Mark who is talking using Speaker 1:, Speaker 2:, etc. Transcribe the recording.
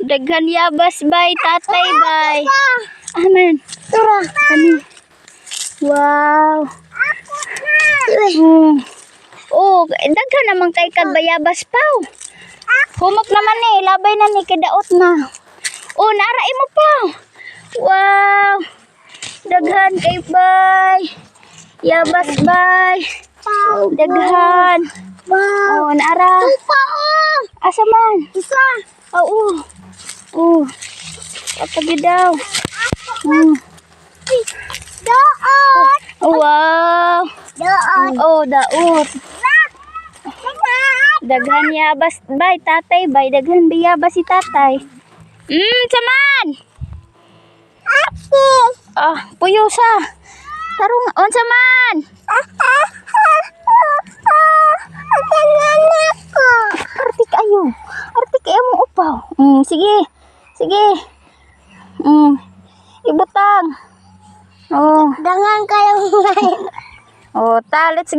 Speaker 1: Daghan yabas bay, tatay bay. Amen. Tara, kani. Wow. Oh, daghan naman kay kag bayabas paw. Humok naman ni, labay na ni kadaot na. Oh, naray mo pa. Wow. Daghan kay bay. Yabas bay. Daghan. Oh, naara. Asa man? Isa. Oo. Oh. Kapag daw.
Speaker 2: Daot.
Speaker 1: Wow.
Speaker 2: Daot.
Speaker 1: Oh, daot. Daghan yabas bay, tatay bay. Daghan yabas si tatay. Saman. Puyo sa. Tarong, on saman. Artik ayo. Artik ayo mo upaw. Sige. Sige. Ibutang. Oh.
Speaker 2: Dangan kayo.
Speaker 1: Oh, let's go.